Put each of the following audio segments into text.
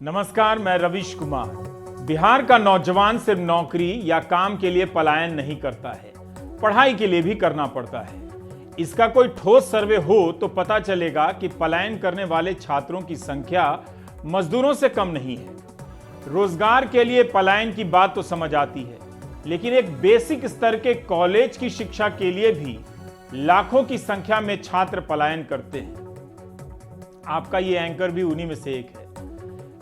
नमस्कार, मैं रविश कुमार। बिहार का नौजवान सिर्फ नौकरी या काम के लिए पलायन नहीं करता है, पढ़ाई के लिए भी करना पड़ता है। इसका कोई ठोस सर्वे हो तो पता चलेगा कि पलायन करने वाले छात्रों की संख्या मजदूरों से कम नहीं है। रोजगार के लिए पलायन की बात तो समझ आती है, लेकिन एक बेसिक स्तर के कॉलेज की शिक्षा के लिए भी लाखों की संख्या में छात्र पलायन करते हैं। आपका ये एंकर भी उन्हीं में से एक है।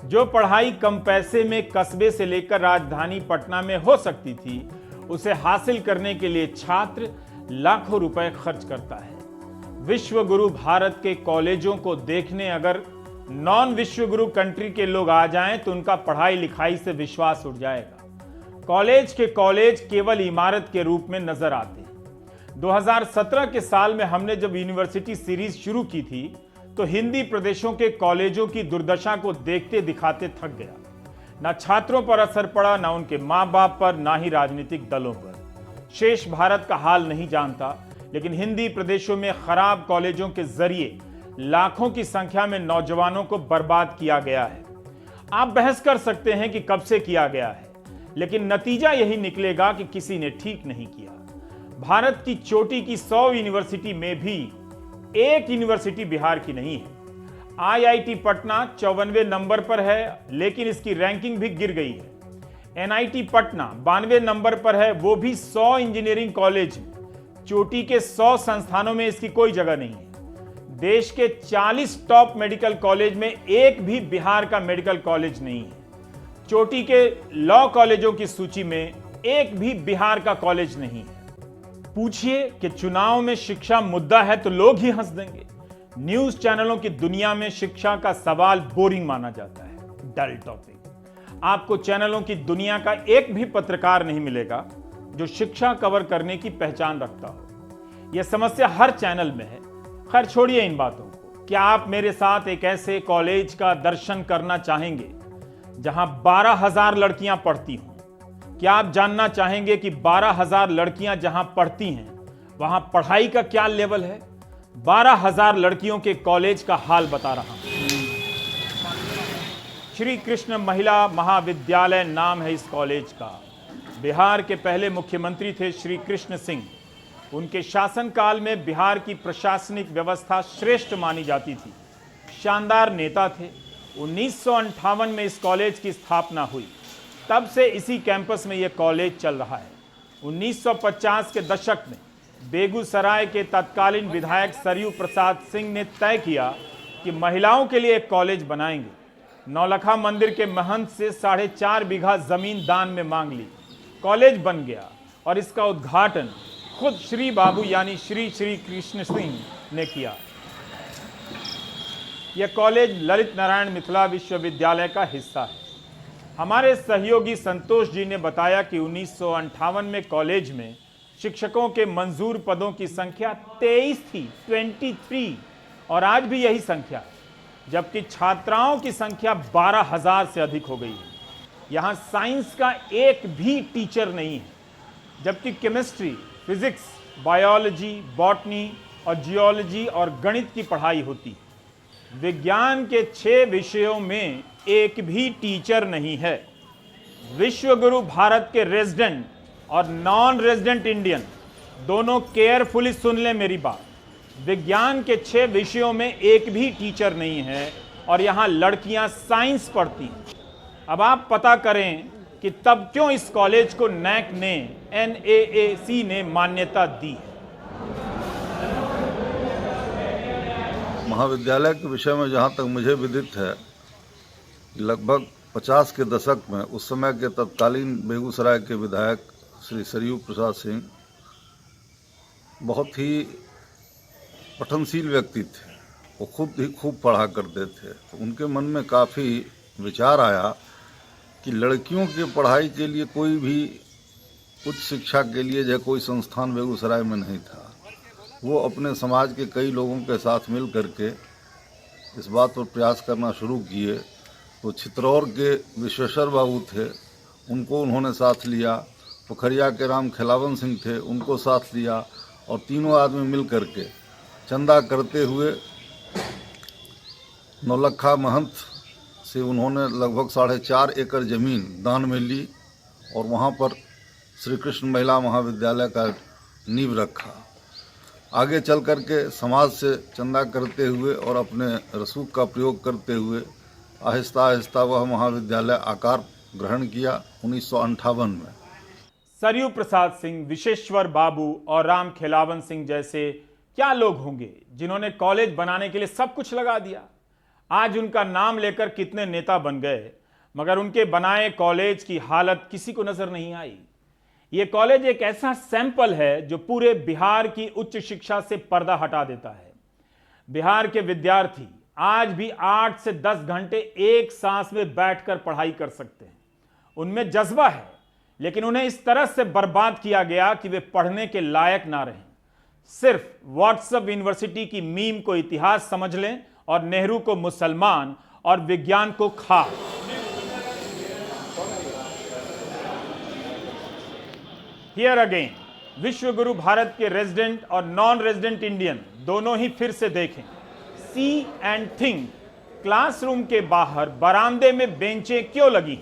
जो पढ़ाई कम पैसे में कस्बे से लेकर राजधानी पटना में हो सकती थी, उसे हासिल करने के लिए छात्र लाखों रुपए खर्च करता है। विश्व गुरु भारत के कॉलेजों को देखने अगर नॉन विश्व गुरु कंट्री के लोग आ जाएं तो उनका पढ़ाई लिखाई से विश्वास उठ जाएगा। कॉलेज के कॉलेज केवल इमारत के रूप में नजर आते हैं। 2017 के साल में हमने जब यूनिवर्सिटी सीरीज शुरू की थी तो हिंदी प्रदेशों के कॉलेजों की दुर्दशा को देखते दिखाते थक गया। ना छात्रों पर असर पड़ा, ना उनके माँ बाप पर, ना ही राजनीतिक दलों पर। शेष भारत का हाल नहीं जानता, लेकिन हिंदी प्रदेशों में खराब कॉलेजों के जरिए लाखों की संख्या में नौजवानों को बर्बाद किया गया है। आप बहस कर सकते हैं कि कब से किया गया है, लेकिन नतीजा यही निकलेगा कि किसी ने ठीक नहीं किया। भारत की चोटी की 100 यूनिवर्सिटी में भी एक यूनिवर्सिटी बिहार की नहीं है। आईआईटी पटना 54वें नंबर पर है, लेकिन इसकी रैंकिंग भी गिर गई है। एनआईटी पटना 92वें नंबर पर है, वो भी 100 इंजीनियरिंग कॉलेज में। चोटी के 100 संस्थानों में इसकी कोई जगह नहीं है। देश के 40 टॉप मेडिकल कॉलेज में एक भी बिहार का मेडिकल कॉलेज नहीं है। चोटी के लॉ कॉलेजों की सूची में एक भी बिहार का कॉलेज नहीं है। पूछिए कि चुनाव में शिक्षा मुद्दा है तो लोग ही हंस देंगे। न्यूज चैनलों की दुनिया में शिक्षा का सवाल बोरिंग माना जाता है, डल टॉपिक। आपको चैनलों की दुनिया का एक भी पत्रकार नहीं मिलेगा जो शिक्षा कवर करने की पहचान रखता हो। यह समस्या हर चैनल में है। खैर, छोड़िए इन बातों को। क्या आप मेरे साथ एक ऐसे कॉलेज का दर्शन करना चाहेंगे जहां 12,000 लड़कियां पढ़ती हों? क्या आप जानना चाहेंगे कि 12,000 लड़कियां जहां पढ़ती हैं वहां पढ़ाई का क्या लेवल है? 12,000 लड़कियों के कॉलेज का हाल बता रहा हूं। श्री कृष्ण महिला महाविद्यालय नाम है इस कॉलेज का। बिहार के पहले मुख्यमंत्री थे श्री कृष्ण सिंह। उनके शासनकाल में बिहार की प्रशासनिक व्यवस्था श्रेष्ठ मानी जाती थी। शानदार नेता थे। 1958 में इस कॉलेज की स्थापना हुई। तब से इसी कैंपस में यह कॉलेज चल रहा है। 1950 के दशक में बेगूसराय के तत्कालीन विधायक सरयू प्रसाद सिंह ने तय किया कि महिलाओं के लिए एक कॉलेज बनाएंगे। नौलखा मंदिर के महंत से 4.5 बीघा जमीन दान में मांग ली। कॉलेज बन गया और इसका उद्घाटन खुद श्री बाबू यानी श्री कृष्ण सिंह ने किया। यह कॉलेज ललित नारायण मिथिला विश्वविद्यालय का हिस्सा है। हमारे सहयोगी संतोष जी ने बताया कि 1958 में कॉलेज में शिक्षकों के मंजूर पदों की संख्या 23 थी, 23, और आज भी यही संख्या है, जबकि छात्राओं की संख्या 12,000 से अधिक हो गई है। यहाँ साइंस का एक भी टीचर नहीं है, जबकि केमिस्ट्री, फिजिक्स, बायोलॉजी, बॉटनी और जियोलॉजी और गणित की पढ़ाई होती है। विज्ञान के 6 विषयों में एक भी टीचर नहीं है। विश्व गुरु भारत के रेजिडेंट और नॉन रेजिडेंट इंडियन दोनों केयरफुली सुन लें मेरी बात। विज्ञान के 6 विषयों में एक भी टीचर नहीं है और यहाँ लड़कियां साइंस पढ़ती हैं। अब आप पता करें कि तब क्यों इस कॉलेज को नैक ने, NAAC ने मान्यता दी है। महाविद्यालय के विषय में जहाँ तक मुझे विदित है, लगभग 50 के दशक में उस समय के तत्कालीन बेगूसराय के विधायक श्री सरयू प्रसाद सिंह बहुत ही पठनशील व्यक्ति थे। वो खुद ही खूब पढ़ा करते थे। तो उनके मन में काफ़ी विचार आया कि लड़कियों की पढ़ाई के लिए कोई भी उच्च शिक्षा के लिए जो कोई संस्थान बेगूसराय में नहीं था। वो अपने समाज के कई लोगों के साथ मिल करके इस बात पर प्रयास करना शुरू किए। तो चित्रौर के विश्वेश्वर बाबू थे, उनको उन्होंने साथ लिया। पोखरिया के राम खिलावन सिंह थे, उनको साथ लिया, और तीनों आदमी मिल करके चंदा करते हुए नौलखा महंत से उन्होंने लगभग 4.5 एकड़ ज़मीन दान में ली और वहाँ पर श्री कृष्ण महिला महाविद्यालय का नींव रखा। आगे चल कर के समाज से चंदा करते हुए और अपने रसूख का प्रयोग करते हुए आहिस्ता आहिस्ता वह महाविद्यालय आकार ग्रहण किया 1958 में। सरयू प्रसाद सिंह, विशेश्वर बाबू और राम खिलावन सिंह जैसे क्या लोग होंगे जिन्होंने कॉलेज बनाने के लिए सब कुछ लगा दिया। आज उनका नाम लेकर कितने नेता बन गए, मगर उनके बनाए कॉलेज की हालत किसी को नजर नहीं आई। यह कॉलेज एक ऐसा सैंपल है जो पूरे बिहार की उच्च शिक्षा से पर्दा हटा देता है। बिहार के विद्यार्थी आज भी 8 से 10 घंटे एक सांस में बैठकर पढ़ाई कर सकते हैं। उनमें जज्बा है, लेकिन उन्हें इस तरह से बर्बाद किया गया कि वे पढ़ने के लायक ना रहें। सिर्फ व्हाट्सएप यूनिवर्सिटी की मीम को इतिहास समझ लें और नेहरू को मुसलमान और विज्ञान को खाक। हियर अगेन, विश्व गुरु भारत के रेजिडेंट और नॉन रेजिडेंट इंडियन दोनों ही फिर से देखें। सी एंड थिंक। क्लासरूम के बाहर बरामदे में बेंचें क्यों लगी?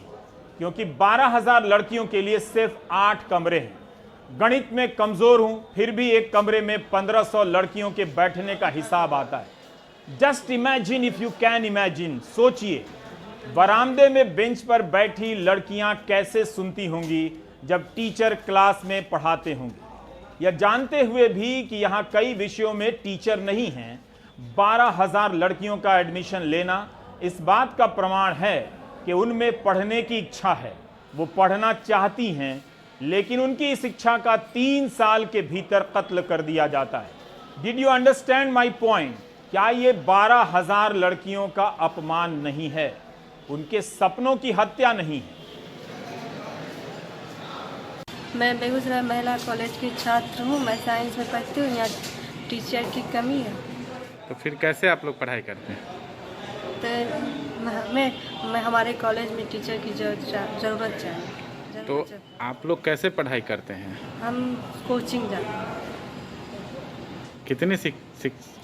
क्योंकि 12,000 लड़कियों के लिए सिर्फ 8 कमरे हैं। गणित में कमजोर हूं, फिर भी एक कमरे में 1500 लड़कियों के बैठने का हिसाब आता है। Just imagine if you can imagine. सोचिए, बरामदे में बेंच पर बैठी लड़कियां कैसे सुनती होंगी जब टीचर क्लास में पढ़ाते होंगे। यह जानते हुए भी कि यहां कई विषयों में टीचर नहीं हैं, 12,000 लड़कियों का एडमिशन लेना इस बात का प्रमाण है कि उनमें पढ़ने की इच्छा है। वो पढ़ना चाहती हैं, लेकिन उनकी इस इच्छा का 3 साल के भीतर कत्ल कर दिया जाता है। Did you understand my point? क्या ये 12,000 लड़कियों का अपमान नहीं है? उनके सपनों की हत्या नहीं है। मैं बेगूसराय महिला कॉलेज की छात्र हूँ। मैं साइंस में पढ़ती हूँ। यहाँ टीचर की कमी है। तो फिर कैसे आप लोग पढ़ाई करते हैं? तो मैं हमारे कॉलेज में टीचर की ज़रूरत चाहिए। तो आप लोग कैसे पढ़ाई करते हैं? हम कोचिंग जाते हैं।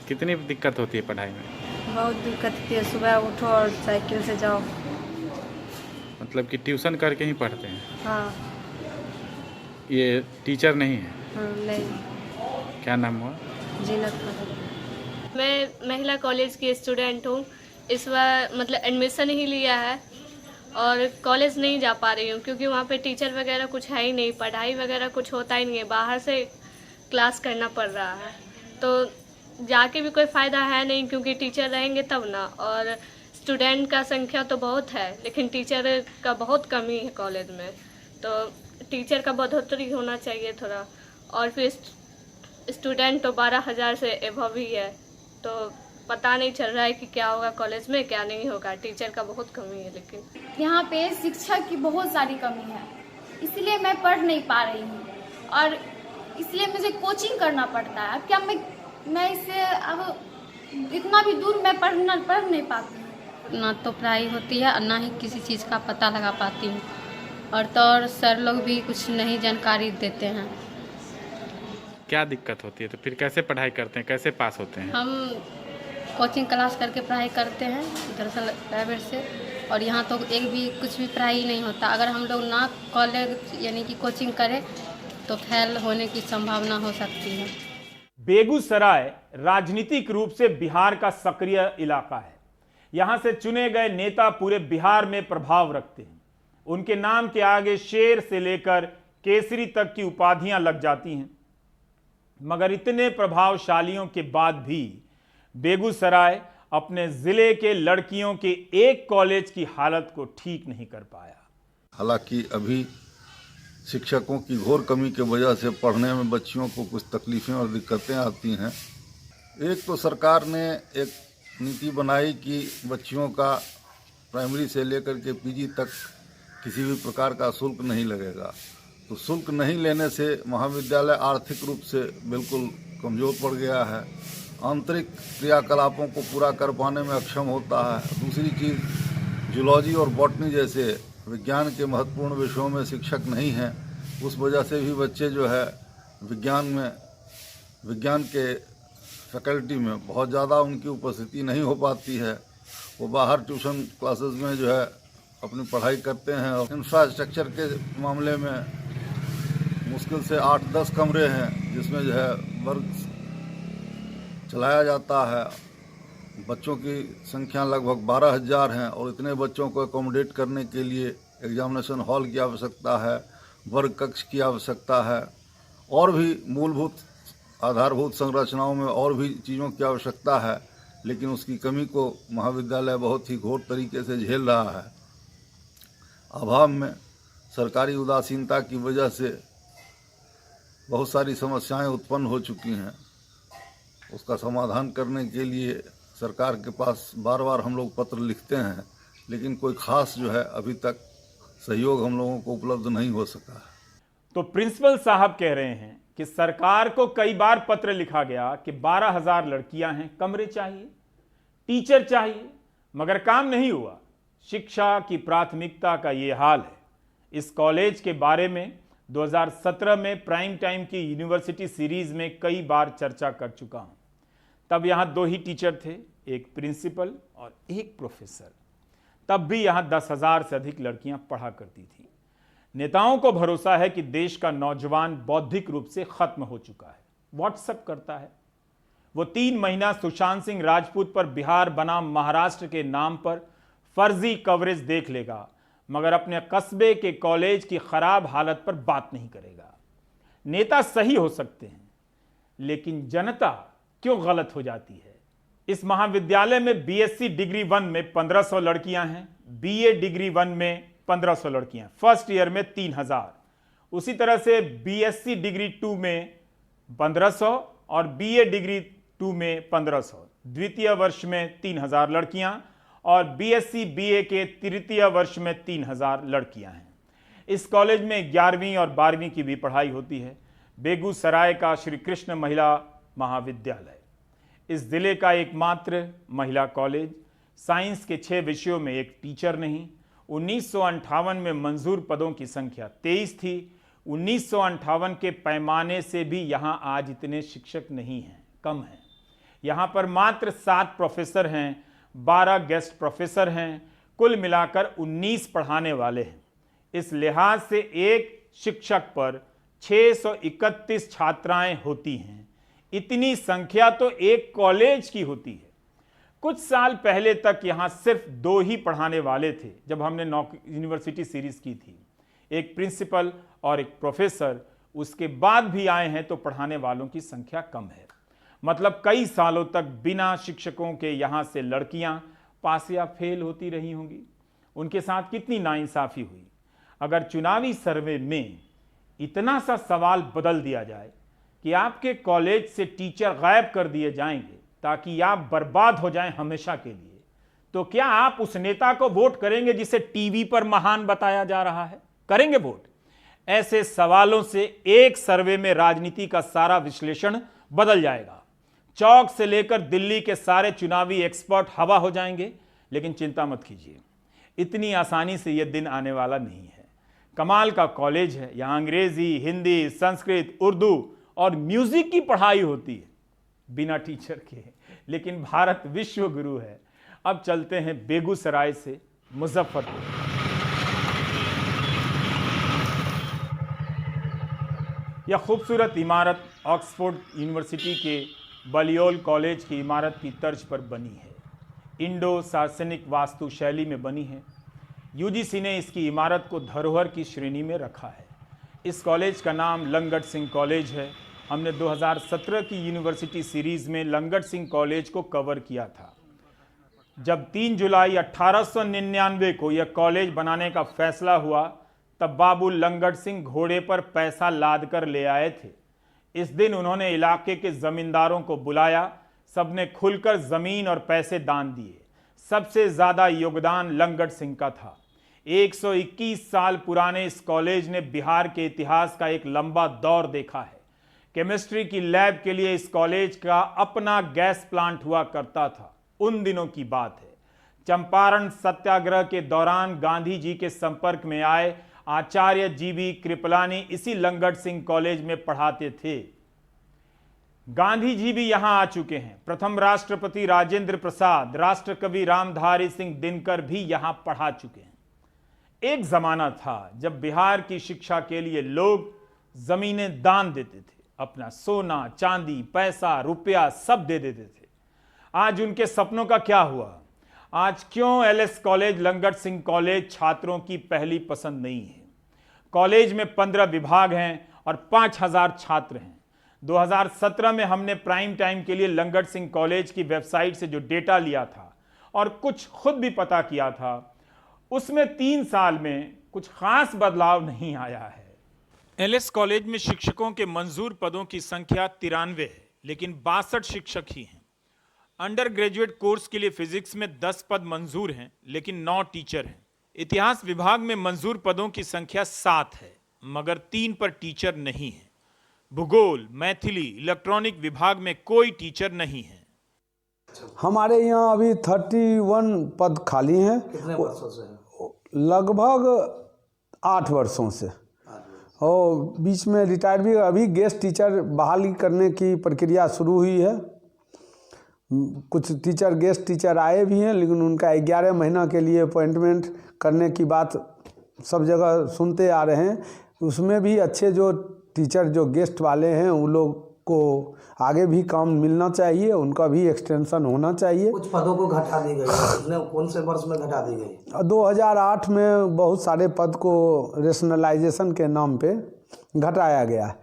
कितनी दिक्कत होती है पढ़ाई में? बहुत दिक्कत होती है। सुबह उठो और साइकिल से जाओ। मतलब कि ट्यूशन करके ही पढ़ते हैं? हाँ। ये टीचर नहीं है? नहीं। क्या नाम हुआ? जीनत। मैं महिला कॉलेज की स्टूडेंट हूँ। इस बार मतलब एडमिशन ही लिया है और कॉलेज नहीं जा पा रही हूँ क्योंकि वहाँ पे टीचर वगैरह कुछ है ही नहीं। पढ़ाई वगैरह कुछ होता ही नहीं है, बाहर से क्लास करना पड़ रहा है। तो जाके भी कोई फ़ायदा है नहीं क्योंकि टीचर रहेंगे तब ना। और स्टूडेंट का संख्या तो बहुत है, लेकिन टीचर का बहुत कमी है कॉलेज में। तो टीचर का बढ़ोतरी होना चाहिए थोड़ा। और फिर स्टूडेंट तो 12,000 से एबव ही है, तो पता नहीं चल रहा है कि क्या होगा कॉलेज में, क्या नहीं होगा। टीचर का बहुत कमी है। लेकिन यहाँ पे शिक्षा की बहुत सारी कमी है, इसलिए मैं पढ़ नहीं पा रही हूँ और इसलिए मुझे कोचिंग करना पड़ता है। अब क्या मैं इससे अब इतना भी दूर मैं पढ़ नहीं पाती हूँ। ना तो पढ़ाई होती है और ना ही किसी चीज़ का पता लगा पाती हूँ। और तो और सर लोग भी कुछ नहीं जानकारी देते हैं। क्या दिक्कत होती है? तो फिर कैसे पढ़ाई करते हैं, कैसे पास होते हैं? हम कोचिंग क्लास करके पढ़ाई करते हैं दरअसल प्राइवेट से, और यहाँ तो एक भी कुछ भी पढ़ाई नहीं होता। अगर हम लोग ना कॉलेज यानी कि कोचिंग करें तो फेल होने की संभावना हो सकती है। बेगूसराय राजनीतिक रूप से बिहार का सक्रिय इलाका है। यहां से चुने गए नेता पूरे बिहार में प्रभाव रखते हैं। उनके नाम के आगे शेर से लेकर केसरी तक की उपाधियां लग जाती हैं। मगर इतने प्रभावशालियों के बाद भी बेगूसराय अपने जिले के लड़कियों के एक कॉलेज की हालत को ठीक नहीं कर पाया। हालांकि अभी शिक्षकों की घोर कमी की वजह से पढ़ने में बच्चियों को कुछ तकलीफें और दिक्कतें आती हैं। एक तो सरकार ने एक नीति बनाई कि बच्चियों का प्राइमरी से लेकर के पीजी तक किसी भी प्रकार का शुल्क नहीं लगेगा। तो शुल्क नहीं लेने से महाविद्यालय आर्थिक रूप से बिल्कुल कमज़ोर पड़ गया है, आंतरिक क्रियाकलापों को पूरा कर पाने में अक्षम होता है। दूसरी चीज़, जूलॉजी और बॉटनी जैसे विज्ञान के महत्वपूर्ण विषयों में शिक्षक नहीं हैं। उस वजह से भी बच्चे जो है विज्ञान के फैकल्टी में बहुत ज़्यादा उनकी उपस्थिति नहीं हो पाती है। वो बाहर ट्यूशन क्लासेस में जो है अपनी पढ़ाई करते हैं। और इंफ्रास्ट्रक्चर के मामले में मुश्किल से 8-10 कमरे हैं जिसमें जो है वर्ग चलाया जाता है। बच्चों की संख्या लगभग 12,000 हैं और इतने बच्चों को अकोमोडेट करने के लिए एग्जामिनेशन हॉल की आवश्यकता है, वर्ग कक्ष की आवश्यकता है और भी मूलभूत आधारभूत संरचनाओं में और भी चीज़ों की आवश्यकता है, लेकिन उसकी कमी को महाविद्यालय बहुत ही घोर तरीके से झेल रहा है। अभाव में सरकारी उदासीनता की वजह से बहुत सारी समस्याएं उत्पन्न हो चुकी हैं। उसका समाधान करने के लिए सरकार के पास बार बार हम लोग पत्र लिखते हैं, लेकिन कोई खास जो है अभी तक सहयोग हम लोगों को उपलब्ध नहीं हो सका है। तो प्रिंसिपल साहब कह रहे हैं कि सरकार को कई बार पत्र लिखा गया कि 12,000 लड़कियां हैं, कमरे चाहिए, टीचर चाहिए, मगर काम नहीं हुआ। शिक्षा की प्राथमिकता का ये हाल है। इस कॉलेज के बारे में 2017 में प्राइम टाइम की यूनिवर्सिटी सीरीज में कई बार चर्चा कर चुका हूं। तब यहां 2 ही टीचर थे, एक प्रिंसिपल और एक प्रोफेसर। तब भी यहां 10,000 से अधिक लड़कियां पढ़ा करती थी। नेताओं को भरोसा है कि देश का नौजवान बौद्धिक रूप से खत्म हो चुका है, व्हाट्सएप करता है। वो 3 महीना सुशांत सिंह राजपूत पर बिहार बनाम महाराष्ट्र के नाम पर फर्जी कवरेज देख लेगा, मगर अपने कस्बे के कॉलेज की खराब हालत पर बात नहीं करेगा। नेता सही हो सकते हैं, लेकिन जनता क्यों गलत हो जाती है? इस महाविद्यालय में बीएससी डिग्री 1 में 1500 लड़कियां हैं, बीए डिग्री 1 में 1500 लड़कियां, फर्स्ट ईयर में 3000। उसी तरह से बीएससी डिग्री 2 में 1500 और बीए डिग्री 2 में 1500, द्वितीय वर्ष में 3000 लड़कियां और बीएससी बीए के तृतीय वर्ष में 3000 लड़कियां हैं। इस कॉलेज में 11वीं और 12वीं की भी पढ़ाई होती है। बेगूसराय का श्री कृष्ण महिला महाविद्यालय इस जिले का एकमात्र महिला कॉलेज। साइंस के 6 विषयों में एक टीचर नहीं। 1958 में मंजूर पदों की संख्या 23 थी। 1958 के पैमाने से भी यहां आज इतने शिक्षक नहीं हैं, कम हैं। यहां पर मात्र 7 प्रोफेसर हैं, 12 गेस्ट प्रोफेसर हैं, कुल मिलाकर 19 पढ़ाने वाले हैं। इस लिहाज से एक शिक्षक पर 631 छात्राएं होती हैं। इतनी संख्या तो एक कॉलेज की होती है। कुछ साल पहले तक यहां सिर्फ 2 ही पढ़ाने वाले थे जब हमने यूनिवर्सिटी सीरीज की थी, एक प्रिंसिपल और एक प्रोफेसर। उसके बाद भी आए हैं तो पढ़ाने वालों की संख्या कम है। मतलब कई सालों तक बिना शिक्षकों के यहां से लड़कियां पास या फेल होती रही होंगी। उनके साथ कितनी नाइंसाफी हुई। अगर चुनावी सर्वे में इतना सा सवाल बदल दिया जाए कि आपके कॉलेज से टीचर गायब कर दिए जाएंगे ताकि आप बर्बाद हो जाएं हमेशा के लिए, तो क्या आप उस नेता को वोट करेंगे जिसे टीवी पर महान बताया जा रहा है? करेंगे वोट? ऐसे सवालों से एक सर्वे में राजनीति का सारा विश्लेषण बदल जाएगा। चौक से लेकर दिल्ली के सारे चुनावी एक्सपर्ट हवा हो जाएंगे। लेकिन चिंता मत कीजिए, इतनी आसानी से यह दिन आने वाला नहीं है। कमाल का कॉलेज है। यहां अंग्रेजी, हिंदी, संस्कृत, उर्दू और म्यूजिक की पढ़ाई होती है बिना टीचर के। लेकिन भारत विश्व गुरु है। अब चलते हैं बेगूसराय से मुजफ्फरपुर। यह खूबसूरत इमारत ऑक्सफोर्ड यूनिवर्सिटी के बलियोल कॉलेज की इमारत की तर्ज पर बनी है। इंडो सार्सेनिक वास्तु शैली में बनी है। यूजीसी ने इसकी इमारत को धरोहर की श्रेणी में रखा है। इस कॉलेज का नाम लंगट सिंह कॉलेज है। हमने 2017 की यूनिवर्सिटी सीरीज में लंगट सिंह कॉलेज को कवर किया था। जब 3 जुलाई 1899 को यह कॉलेज बनाने का फैसला हुआ, तब बाबू लंगट सिंह घोड़े पर पैसा लाद कर ले आए थे। इस दिन उन्होंने इलाके के जमींदारों को बुलाया। सबने खुलकर जमीन और पैसे दान दिए। सबसे ज्यादा योगदान लंगट सिंह का था। 121 साल पुराने इस कॉलेज ने बिहार के इतिहास का एक लंबा दौर देखा है। केमिस्ट्री की लैब के लिए इस कॉलेज का अपना गैस प्लांट हुआ करता था। उन दिनों की बात है। चंपारण सत्याग्रह के दौरान गांधी जी के संपर्क में आए आचार्य जीवी कृपलानी इसी लंगट सिंह कॉलेज में पढ़ाते थे। गांधी जी भी यहां आ चुके हैं। प्रथम राष्ट्रपति राजेंद्र प्रसाद, राष्ट्र कवि रामधारी सिंह दिनकर भी यहां पढ़ा चुके हैं। एक जमाना था जब बिहार की शिक्षा के लिए लोग जमीनें दान देते थे, अपना सोना चांदी पैसा रुपया सब दे देते थे। आज उनके सपनों का क्या हुआ? आज क्यों LS college, Langat Singh college छात्रों की पहली पसंद नहीं है? कॉलेज में 15 विभाग हैं और 5000 छात्र हैं। 2017 में हमने प्राइम टाइम के लिए लंगट सिंह कॉलेज की वेबसाइट से जो डेटा लिया था और कुछ खुद भी पता किया था, उसमें 3 साल में कुछ खास बदलाव नहीं आया है। एलएस कॉलेज में शिक्षकों के मंजूर पदों की संख्या 93 है, लेकिन 62 शिक्षक ही हैं। अंडर ग्रेजुएट कोर्स के लिए फिजिक्स में 10 पद मंजूर हैं, लेकिन 9 टीचर हैं। इतिहास विभाग में मंजूर पदों की संख्या 7 है, मगर 3 पर टीचर नहीं है। भूगोल, मैथिली, इलेक्ट्रॉनिक विभाग में कोई टीचर नहीं है। हमारे यहाँ अभी 31 पद खाली हैं। कितने वर्षों से? लगभग 8 वर्षों से। और बीच में रिटायर भी, अभी गेस्ट टीचर बहाली करने की प्रक्रिया शुरू हुई है। कुछ टीचर गेस्ट टीचर आए भी हैं, लेकिन उनका 11 महीना के लिए अपॉइंटमेंट करने की बात सब जगह सुनते आ रहे हैं। उसमें भी अच्छे जो टीचर जो गेस्ट वाले हैं उन लोग को आगे भी काम मिलना चाहिए, उनका भी एक्सटेंशन होना चाहिए। कुछ पदों को घटा दी गई, कौन से वर्ष में घटा दी गई? 2008 में बहुत सारे पद को रेशनलाइजेशन के नाम पे घटाया गया,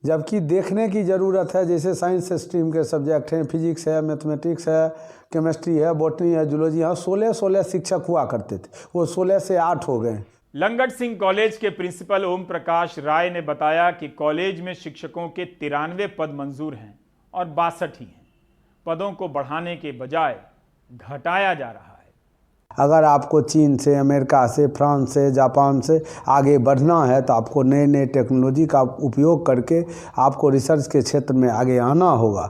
जबकि देखने की ज़रूरत है। जैसे साइंस स्ट्रीम के सब्जेक्ट हैं, फिजिक्स है, मैथमेटिक्स है, केमिस्ट्री है, बॉटनी है, जूलॉजी है, 16 शिक्षक हुआ करते थे, वो 16 से 8 हो गए। लंगट सिंह कॉलेज के प्रिंसिपल ओम प्रकाश राय ने बताया कि कॉलेज में शिक्षकों के 93 पद मंजूर हैं और 62 ही हैं। पदों को बढ़ाने के बजाय घटाया जा रहा है। अगर आपको चीन से, अमेरिका से, फ्रांस से, जापान से आगे बढ़ना है तो आपको नए नए टेक्नोलॉजी का उपयोग करके आपको रिसर्च के क्षेत्र में आगे आना होगा,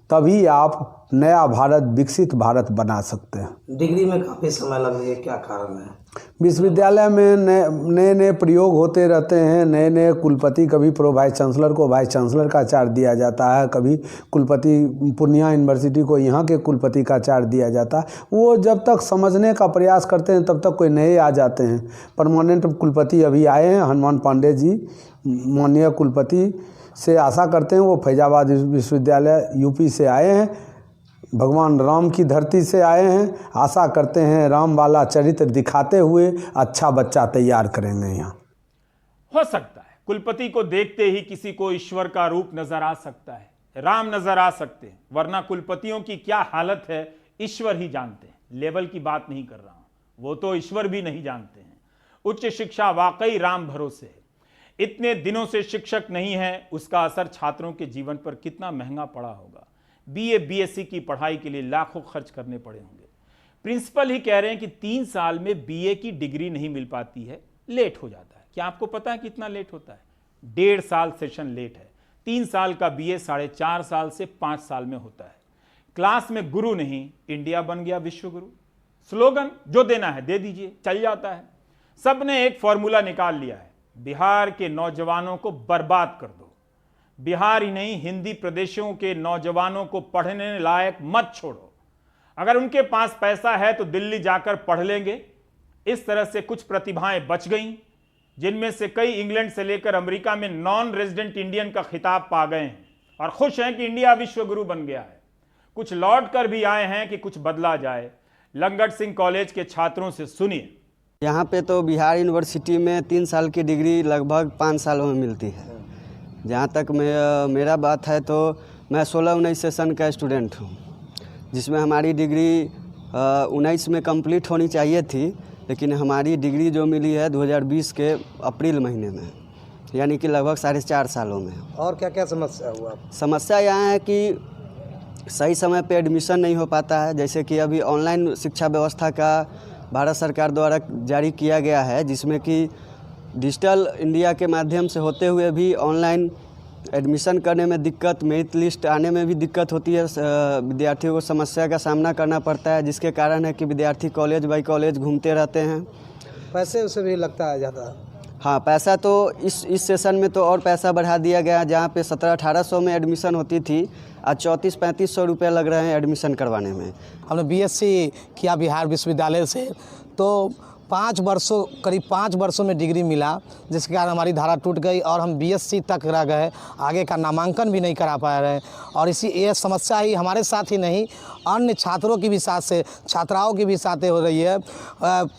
तभी आप नया भारत, विकसित भारत बना सकते हैं। डिग्री में काफ़ी समय लग रही है, क्या कारण है? विश्वविद्यालय में नए नए प्रयोग होते रहते हैं। नए नए कुलपति, कभी प्रो वाइस चांसलर को वाइस चांसलर का चार्ज दिया जाता है, कभी कुलपति पूर्णिया यूनिवर्सिटी को यहाँ के कुलपति का चार्ज दिया जाता है। वो जब तक समझने का प्रयास करते हैं तब तक कोई नए आ जाते हैं। परमानेंट कुलपति अभी आए हैं, हनुमान पांडे जी माननीय कुलपति से आशा करते हैं। वो फैजाबाद विश्वविद्यालय यूपी से आए हैं, भगवान राम की धरती से आए हैं। आशा करते हैं राम वाला चरित्र दिखाते हुए अच्छा बच्चा तैयार करेंगे। यहाँ हो सकता है कुलपति को देखते ही किसी को ईश्वर का रूप नजर आ सकता है, राम नजर आ सकते हैं, वरना कुलपतियों की क्या हालत है ईश्वर ही जानते हैं। लेवल की बात नहीं कर रहा हूं, वो तो ईश्वर भी नहीं जानते हैं। उच्च शिक्षा वाकई राम भरोसे है। इतने दिनों से शिक्षक नहीं है, उसका असर छात्रों के जीवन पर कितना महंगा पड़ा होगा। बीए बीएससी की पढ़ाई के लिए लाखों खर्च करने पड़े होंगे। प्रिंसिपल ही कह रहे हैं कि 3 साल में बीए की डिग्री नहीं मिल पाती है, लेट हो जाता है। क्या आपको पता है कितना लेट होता है? 1.5 साल सेशन लेट है। 3 साल का बीए 4.5 साल से 5 साल में होता है। क्लास में गुरु नहीं, इंडिया बन गया विश्व गुरु। स्लोगन जो देना है दे दीजिए, चल जाता है। सबने एक फॉर्मूला निकाल लिया है, बिहार के नौजवानों को बर्बाद कर दो। बिहार ही नहीं, हिंदी प्रदेशों के नौजवानों को पढ़ने लायक मत छोड़ो। अगर उनके पास पैसा है तो दिल्ली जाकर पढ़ लेंगे। इस तरह से कुछ प्रतिभाएं बच गईं, जिनमें से कई इंग्लैंड से लेकर अमेरिका में नॉन रेजिडेंट इंडियन का खिताब पा गए हैं और खुश हैं कि इंडिया विश्व गुरु बन गया है। कुछ लौट कर भी आए हैं कि कुछ बदला जाए। लंगट सिंह कॉलेज के छात्रों से सुनिए। यहाँ पे तो बिहार यूनिवर्सिटी में 3 साल की डिग्री लगभग 5 सालों में मिलती है। जहाँ तक मेरा बात है तो मैं 16-19 सेशन का स्टूडेंट हूँ, जिसमें हमारी डिग्री 19 में कंप्लीट होनी चाहिए थी, लेकिन हमारी डिग्री जो मिली है 2020 के अप्रैल महीने में, यानी कि लगभग 4.5 सालों में। और क्या क्या समस्या हुआ? समस्या यहाँ है कि सही समय पे एडमिशन नहीं हो पाता है। जैसे कि अभी ऑनलाइन शिक्षा व्यवस्था का भारत सरकार द्वारा जारी किया गया है, जिसमें कि डिजिटल इंडिया के माध्यम से होते हुए भी ऑनलाइन एडमिशन करने में दिक्कत, मेरिट लिस्ट आने में भी दिक्कत होती है। विद्यार्थियों को समस्या का सामना करना पड़ता है, जिसके कारण है कि विद्यार्थी कॉलेज बाई कॉलेज घूमते रहते हैं। पैसे उसे भी लगता है ज़्यादा? हाँ, पैसा तो इस सेशन में तो और पैसा बढ़ा दिया गया, जहाँ पे 1700-1800 में एडमिशन होती थी, आज 3400-3500 रुपये लग रहे हैं एडमिशन करवाने में। हमने बीएससी किया बिहार विश्वविद्यालय से, तो करीब 5 वर्षों में डिग्री मिला, जिसके कारण हमारी धारा टूट गई और हम बीएससी तक रह गए, आगे का नामांकन भी नहीं करा पा रहे हैं। और ये समस्या ही हमारे साथ ही नहीं, अन्य छात्रों की भी साथ से, छात्राओं की भी साथ हो रही है।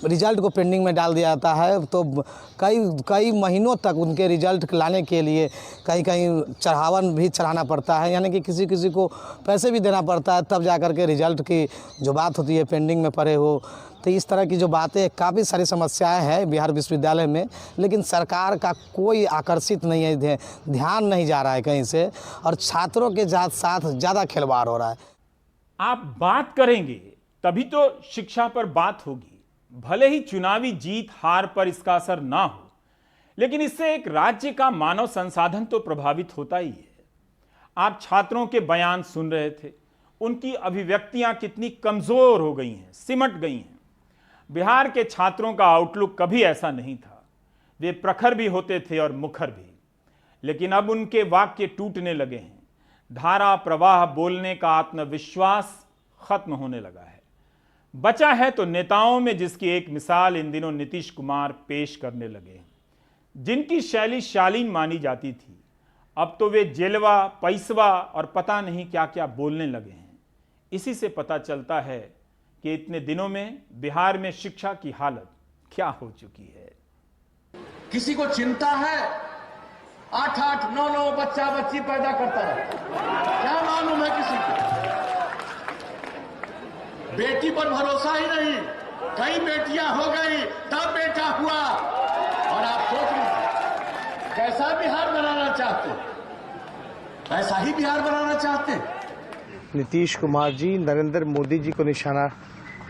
रिजल्ट को पेंडिंग में डाल दिया जाता है, तो कई महीनों तक उनके रिजल्ट लाने के लिए कहीं चढ़ावन भी चढ़ाना पड़ता है, यानी कि किसी को पैसे भी देना पड़ता है, तब जा कर के रिजल्ट की जो बात होती है पेंडिंग में पड़े हो। तो इस तरह की जो बातें, काफ़ी सारी समस्याएं हैं बिहार विश्वविद्यालय में, लेकिन सरकार का कोई आकर्षित नहीं है, ध्यान नहीं जा रहा है कहीं से, और छात्रों के साथ ज़्यादा खिलवाड़ हो रहा है। आप बात करेंगे तभी तो शिक्षा पर बात होगी। भले ही चुनावी जीत हार पर इसका असर ना हो, लेकिन इससे एक राज्य का मानव संसाधन तो प्रभावित होता ही है। आप छात्रों के बयान सुन रहे थे, उनकी अभिव्यक्तियां कितनी कमजोर हो गई हैं, सिमट गई हैं। बिहार के छात्रों का आउटलुक कभी ऐसा नहीं था। वे प्रखर भी होते थे और मुखर भी, लेकिन अब उनके वाक्य टूटने लगे हैं। धारा प्रवाह बोलने का आत्मविश्वास खत्म होने लगा है। बचा है तो नेताओं में, जिसकी एक मिसाल इन दिनों नीतीश कुमार पेश करने लगे हैं, जिनकी शैली शालीन मानी जाती थी। अब तो वे जेलवा, पैसवा और पता नहीं क्या क्या बोलने लगे हैं। इसी से पता चलता है कि इतने दिनों में बिहार में शिक्षा की हालत क्या हो चुकी है। किसी को चिंता है 8-8, 9-9 बच्चा बच्ची पैदा करता है, क्या मालूम है किसी को? बेटी पर भरोसा ही नहीं, कई बेटियां हो गई तब बेटा हुआ। और आप सोच लीजिए कैसा बिहार बनाना चाहते, ऐसा ही बिहार बनाना चाहते। नीतीश कुमार जी नरेंद्र मोदी जी को निशाना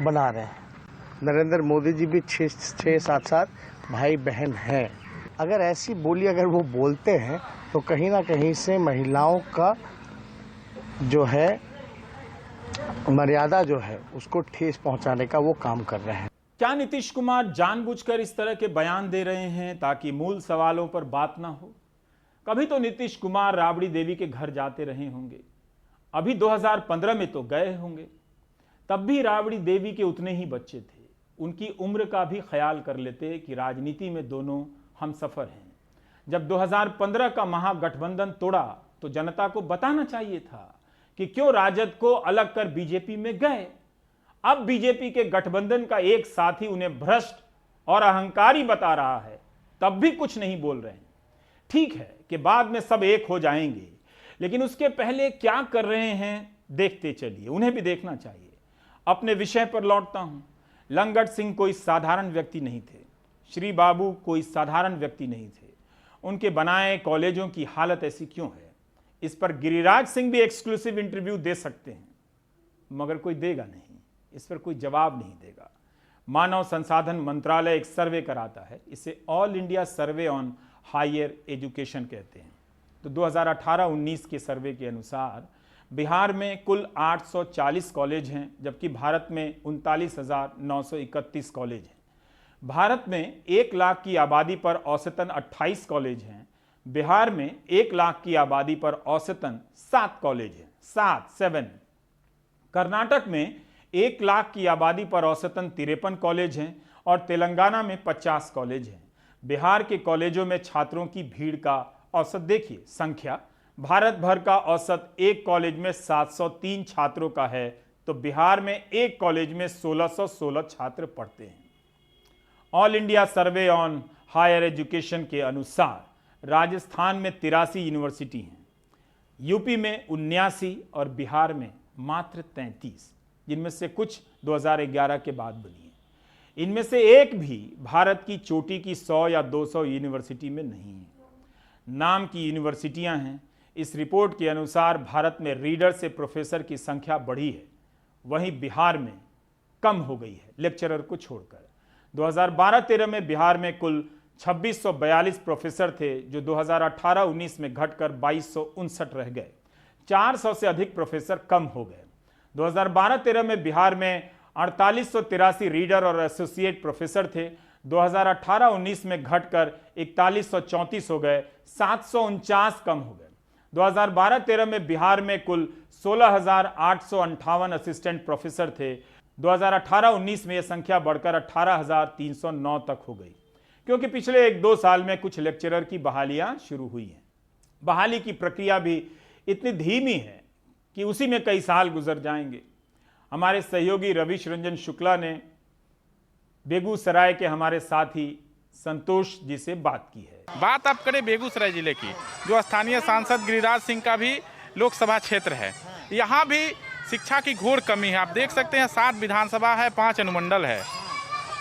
बना रहे हैं। नरेंद्र मोदी जी भी 6-7 भाई बहन हैं। अगर ऐसी बोली अगर वो बोलते हैं तो कहीं ना कहीं से महिलाओं का जो है मर्यादा जो है उसको ठेस पहुंचाने का वो काम कर रहे हैं। क्या नीतीश कुमार जानबूझकर इस तरह के बयान दे रहे हैं ताकि मूल सवालों पर बात ना हो? कभी तो नीतीश कुमार राबड़ी देवी के घर जाते रहे होंगे, अभी 2015 में तो गए होंगे। तब भी राबड़ी देवी के उतने ही बच्चे थे। उनकी उम्र का भी ख्याल कर लेते कि राजनीति में दोनों हम सफर हैं। जब 2015 का महागठबंधन तोड़ा तो जनता को बताना चाहिए था कि क्यों राजद को अलग कर बीजेपी में गए। अब बीजेपी के गठबंधन का एक साथी उन्हें भ्रष्ट और अहंकारी बता रहा है, तब भी कुछ नहीं बोल रहे हैं। ठीक है कि बाद में सब एक हो जाएंगे, लेकिन उसके पहले क्या कर रहे हैं देखते चलिए, उन्हें भी देखना चाहिए। अपने विषय पर लौटता हूं। लंगट सिंह कोई साधारण व्यक्ति नहीं थे, श्री बाबू कोई साधारण व्यक्ति नहीं थे। उनके बनाए कॉलेजों की हालत ऐसी क्यों है, इस पर गिरिराज सिंह भी एक्सक्लूसिव इंटरव्यू दे सकते हैं, मगर कोई देगा नहीं, इस पर कोई जवाब नहीं देगा। मानव संसाधन मंत्रालय एक सर्वे कराता है, इसे all India survey on higher education कहते हैं। तो 2018-19 के सर्वे के अनुसार बिहार में कुल 840 कॉलेज हैं, जबकि भारत में 39,931 कॉलेज हैं। भारत में 1 लाख की आबादी पर औसतन 28 कॉलेज हैं। बिहार में 1 लाख की आबादी पर औसतन 7 कॉलेज हैं, 7। कर्नाटक में 1 लाख की आबादी पर औसतन 53 कॉलेज हैं और तेलंगाना में 50 कॉलेज हैं। बिहार के कॉलेजों में छात्रों की भीड़ का औसत देखिए, संख्या भारत भर का औसत एक कॉलेज में 703 छात्रों का है, तो बिहार में एक कॉलेज में 1616 छात्र पढ़ते हैं। All India survey on higher education के अनुसार राजस्थान में 83 यूनिवर्सिटी हैं, यूपी में 79 और बिहार में मात्र 33, जिनमें से कुछ 2011 के बाद बनी है। इनमें से एक भी भारत की चोटी की 100 या 200 यूनिवर्सिटी में नहीं है। नाम की यूनिवर्सिटियां हैं। इस रिपोर्ट के अनुसार भारत में रीडर से प्रोफेसर की संख्या बढ़ी है, वहीं बिहार में कम हो गई है, लेक्चरर को छोड़कर। 2012-13 में बिहार में कुल 2642 प्रोफेसर थे, जो 2018-19 में घटकर 2259 रह गए। 400 से अधिक प्रोफेसर कम हो गए। 2012-13 में बिहार में 4883 रीडर और एसोसिएट प्रोफेसर थे, 2018-19 में घटकर 4134 हो गए, 749 कम हो गए। 2012-13 में बिहार में कुल 16,858 असिस्टेंट प्रोफेसर थे। 2018-19 में यह संख्या बढ़कर 18,309 तक हो गई, क्योंकि पिछले 1-2 साल में कुछ लेक्चरर की बहालियां शुरू हुई हैं। बहाली की प्रक्रिया भी इतनी धीमी है कि उसी में कई साल गुजर जाएंगे। हमारे सहयोगी रविश रंजन शुक्ला ने बेगूसराय के हमारे साथी संतोष जी से बात की है। बात आप करें बेगूसराय जिले की, जो स्थानीय सांसद गिरिराज सिंह का भी लोकसभा क्षेत्र है, यहाँ भी शिक्षा की घोर कमी है। आप देख सकते हैं 7 विधानसभा है, 5 अनुमंडल है।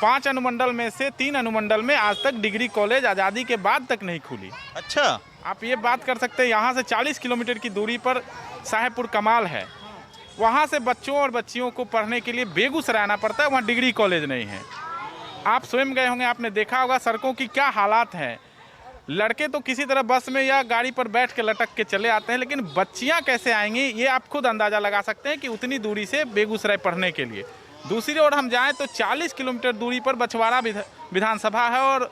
5 अनुमंडल में से 3 अनुमंडल में आज तक डिग्री कॉलेज आज़ादी के बाद तक नहीं खुली। अच्छा, आप ये बात कर सकते हैं, यहाँ से 40 किलोमीटर की दूरी पर साहेबपुर कमाल है, वहाँ से बच्चों और बच्चियों को पढ़ने के लिए बेगूसराय आना पड़ता है, वहाँ डिग्री कॉलेज नहीं है। आप स्वयं गए होंगे, आपने देखा होगा सड़कों की क्या हालात हैं। लड़के तो किसी तरह बस में या गाड़ी पर बैठ के लटक के चले आते हैं, लेकिन बच्चियां कैसे आएंगी ये आप खुद अंदाज़ा लगा सकते हैं कि उतनी दूरी से बेगूसराय पढ़ने के लिए। दूसरी ओर हम जाएं तो 40 किलोमीटर दूरी पर बछवाड़ा विधानसभा है और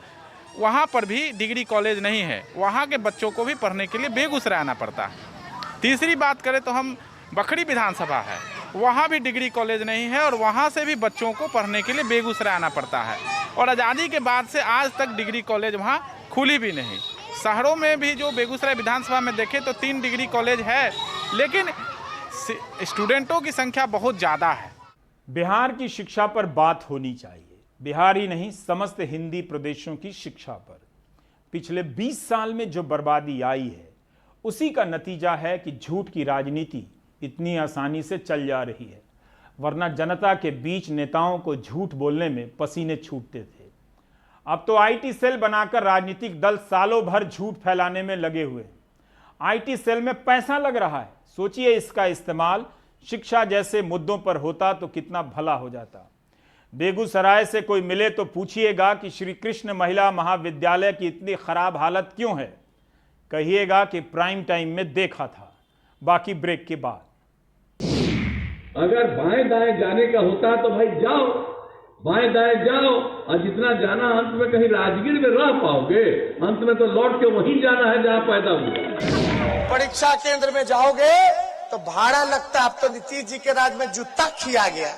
वहां पर भी डिग्री कॉलेज नहीं है। वहां के बच्चों को भी पढ़ने के लिए बेगूसराय आना पड़ता है। तीसरी बात करें तो हम बखरी विधानसभा है, वहाँ भी डिग्री कॉलेज नहीं है और वहाँ से भी बच्चों को पढ़ने के लिए बेगूसराय आना पड़ता है। और आज़ादी के बाद से आज तक डिग्री कॉलेज वहाँ खुली भी नहीं। शहरों में भी जो बेगूसराय विधानसभा में देखें तो 3 डिग्री कॉलेज है, लेकिन स्टूडेंटों की संख्या बहुत ज़्यादा है। बिहार की शिक्षा पर बात होनी चाहिए, बिहार ही नहीं समस्त हिंदी प्रदेशों की शिक्षा पर। पिछले 20 साल में जो बर्बादी आई है उसी का नतीजा है कि झूठ की राजनीति इतनी आसानी से चल जा रही है, वरना जनता के बीच नेताओं को झूठ बोलने में पसीने छूटते थे। अब तो आईटी सेल बनाकर राजनीतिक दल सालों भर झूठ फैलाने में लगे हुए हैं। आईटी सेल में पैसा लग रहा है, सोचिए इसका इस्तेमाल शिक्षा जैसे मुद्दों पर होता तो कितना भला हो जाता। बेगूसराय से कोई मिले तो पूछिएगा कि श्री कृष्ण महिला महाविद्यालय की इतनी खराब हालत क्यों है, कहिएगा कि प्राइम टाइम में देखा था। बाकी ब्रेक के बाद। अगर बाएं दाएं जाने का होता है तो भाई जाओ, बाएं दाएं जाओ, और जितना जाना अंत में कहीं राजगीर में रह पाओगे, अंत में तो लौट के वहीं जाना है जहां पैदा हुआ। परीक्षा केंद्र में जाओगे तो भाड़ा लगता। अब तो नीतीश जी के राज में जूता खिया गया।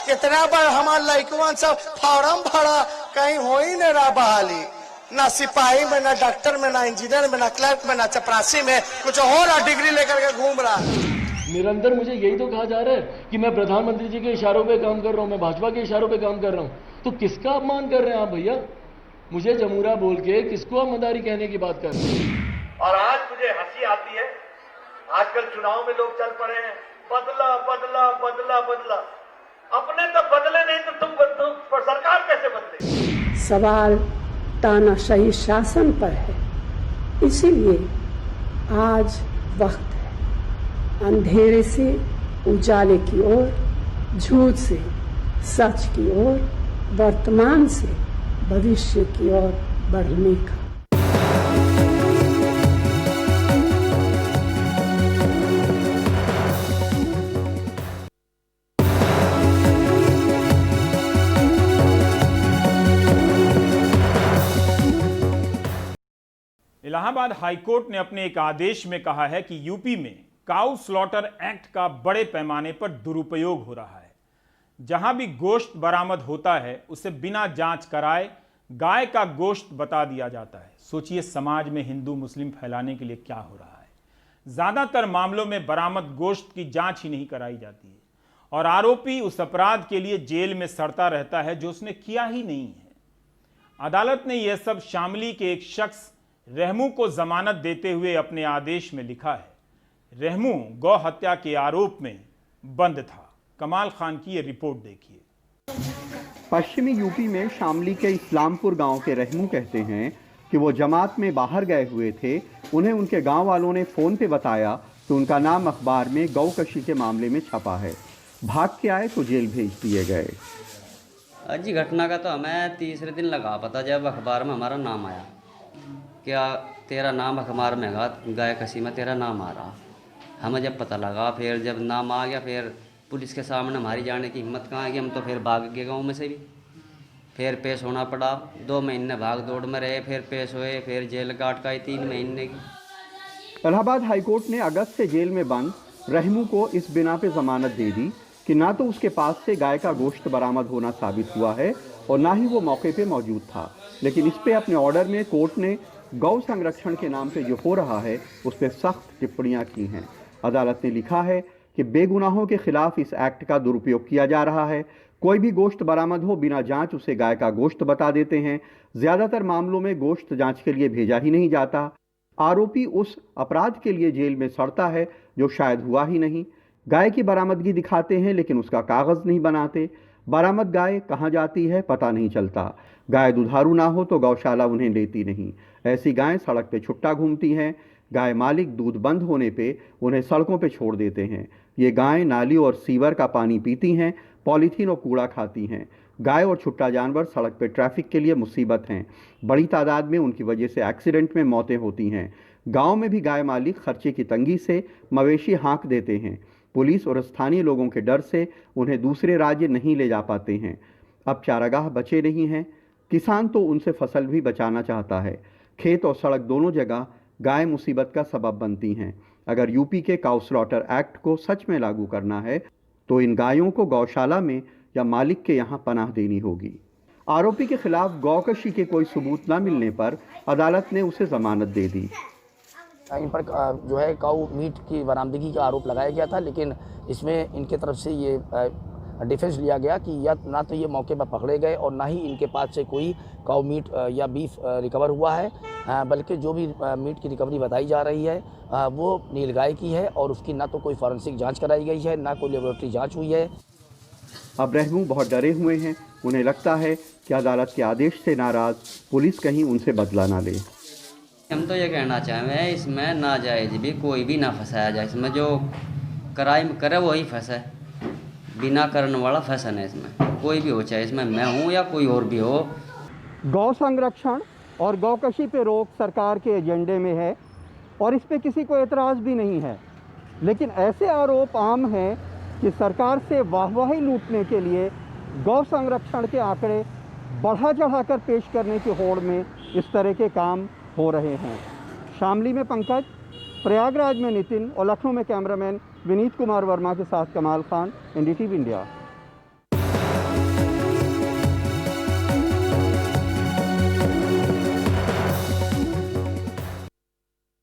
कितना बार हमारे लड़कुआं सब फॉर्म भरा, कहीं हो ही नहीं रहा बहाली, ना सिपाही में, ना डॉक्टर में, ना इंजीनियर में, ना क्लर्क में, ना चपरासी में, कुछ और डिग्री लेकर के घूम रहा। निरंतर मुझे यही तो कहा जा रहा है कि मैं प्रधानमंत्री जी के इशारों पे काम कर रहा हूँ, मैं भाजपा के इशारों पे काम कर रहा हूँ। तो किसका अपमान कर रहे हैं आप भैया? मुझे जमूरा बोल के किसको आप मदारी कहने की बात कर रहे हैं? और आज मुझे हंसी आती है, आजकल चुनाव में लोग चल पड़े हैं, बदला बदला बदला बदला। अपने तो बदले नहीं तो तुम पर सरकार कैसे बदले? सवाल तानाशाही शासन पर है, इसीलिए आज वक्त है अंधेरे से उजाले की ओर, झूठ से सच की ओर, वर्तमान से भविष्य की ओर बढ़ने का। इलाहाबाद हाईकोर्ट ने अपने एक आदेश में कहा है कि यूपी में काऊ स्लॉटर एक्ट का बड़े पैमाने पर दुरुपयोग हो रहा है। जहां भी गोश्त बरामद होता है उसे बिना जांच कराए गाय का गोश्त बता दिया जाता है। सोचिए समाज में हिंदू मुस्लिम फैलाने के लिए क्या हो रहा है। ज्यादातर मामलों में बरामद गोश्त की जांच ही नहीं कराई जाती है और आरोपी उस अपराध के लिए जेल में सड़ता रहता है जो उसने किया ही नहीं है। अदालत ने यह सब शामली के एक शख्स रहमू को जमानत देते हुए अपने आदेश में लिखा है। रहमू गौ हत्या के आरोप में बंद था। कमाल खान की ये रिपोर्ट देखिए। पश्चिमी यूपी में शामली के इस्लामपुर गांव के रहमू कहते हैं कि वो जमात में बाहर गए हुए थे। उन्हें उनके गांव वालों ने फोन पे बताया तो उनका नाम अखबार में गौकशी के मामले में छपा है। भाग के आए तो जेल भेज दिए गए। जी घटना का तो हमें तीसरे दिन लगा पता जब अखबार में हमारा नाम आया, क्या तेरा नाम अखबार में गाय कसी में तेरा नाम आ रहा। हमें जब पता लगा, फिर जब नाम आ गया, फिर पुलिस के सामने हमारी जाने की हिम्मत कहाँ है कि हम तो फिर भाग गए गाँव में से भी। फिर पेश होना पड़ा। 2 महीने भाग दौड़ में रहे, फिर पेश हुए, फिर जेल काट का 3 महीने की। इलाहाबाद हाईकोर्ट ने अगस्त से जेल में बंद रहमू को इस बिना पे जमानत दे दी कि ना तो उसके पास से गाय का गोश्त बरामद होना साबित हुआ है और ना ही वो मौके पे मौजूद था। लेकिन इस पे अपने ऑर्डर में कोर्ट ने गौ संरक्षण के नाम पे जो हो रहा है उस पर सख्त टिप्पणियां की हैं। अदालत ने लिखा है कि बेगुनाहों के खिलाफ इस एक्ट का दुरुपयोग किया जा रहा है। कोई भी गोश्त बरामद हो, बिना जांच उसे गाय का गोश्त बता देते हैं। ज्यादातर मामलों में गोश्त जांच के लिए भेजा ही नहीं जाता। आरोपी उस अपराध के लिए जेल में सड़ता है जो शायद हुआ ही नहीं। गाय की बरामदगी दिखाते हैं लेकिन उसका कागज नहीं बनाते। बरामद गाय कहाँ जाती है पता नहीं चलता। गाय दुधारू ना हो तो गौशाला उन्हें लेती नहीं। ऐसी गायें सड़क पे छुट्टा घूमती हैं। गाय मालिक दूध बंद होने पे उन्हें सड़कों पे छोड़ देते हैं। ये गायें नाली और सीवर का पानी पीती हैं, पॉलीथीन और कूड़ा खाती हैं। गाय और छुट्टा जानवर सड़क पर ट्रैफिक के लिए मुसीबत हैं। बड़ी तादाद में उनकी वजह से एक्सीडेंट में मौतें होती हैं। गांव में भी गाय मालिक खर्चे की तंगी से मवेशी हाँक देते हैं। पुलिस और स्थानीय लोगों के डर से उन्हें दूसरे राज्य नहीं ले जा पाते हैं। अब चारागाह बचे नहीं हैं। किसान तो उनसे फसल भी बचाना चाहता है। खेत और सड़क दोनों जगह गाय मुसीबत का सबब बनती हैं। अगर यूपी के काउ स्लॉटर एक्ट को सच में लागू करना है तो इन गायों को गौशाला में या मालिक के यहाँ पनाह देनी होगी। आरोपी के खिलाफ गौकशी के कोई सबूत न मिलने पर अदालत ने उसे जमानत दे दी। इन पर जो है काऊ मीट की बरामदगी का आरोप लगाया गया था, लेकिन इसमें इनके तरफ से ये डिफेंस लिया गया कि या ना तो ये मौके पर पकड़े गए और ना ही इनके पास से कोई काऊ मीट या बीफ रिकवर हुआ है, बल्कि जो भी मीट की रिकवरी बताई जा रही है वो नीलगाय की है और उसकी ना तो कोई फॉरेंसिक जांच कराई गई है, ना कोई लेबोरेटरी जांच हुई है। अब रहमू बहुत डरे हुए हैं। उन्हें लगता है कि अदालत के आदेश से नाराज पुलिस कहीं उनसे बदला ना ले। हम तो ये कहना चाहेंगे इसमें नाजायज भी कोई भी ना फंसाया जाए। इसमें जो क्राइम करे वही फंसे, बिना करने वाला फंसा नहीं। इसमें कोई भी हो, चाहे इसमें मैं हूँ या कोई और भी हो। गौ संरक्षण और गौकशी पे रोक सरकार के एजेंडे में है और इस पे किसी को एतराज़ भी नहीं है। लेकिन ऐसे आरोप आम हैं कि सरकार से वाहवाही लूटने के लिए गौ संरक्षण के आंकड़े बढ़ा चढ़ाकर पेश करने की होड़ में इस तरह के काम हो रहे हैं। शामली में पंकज, प्रयागराज में नितिन और लखनऊ में कैमरामैन विनीत कुमार वर्मा के साथ कमाल खान, NDTV इंडिया।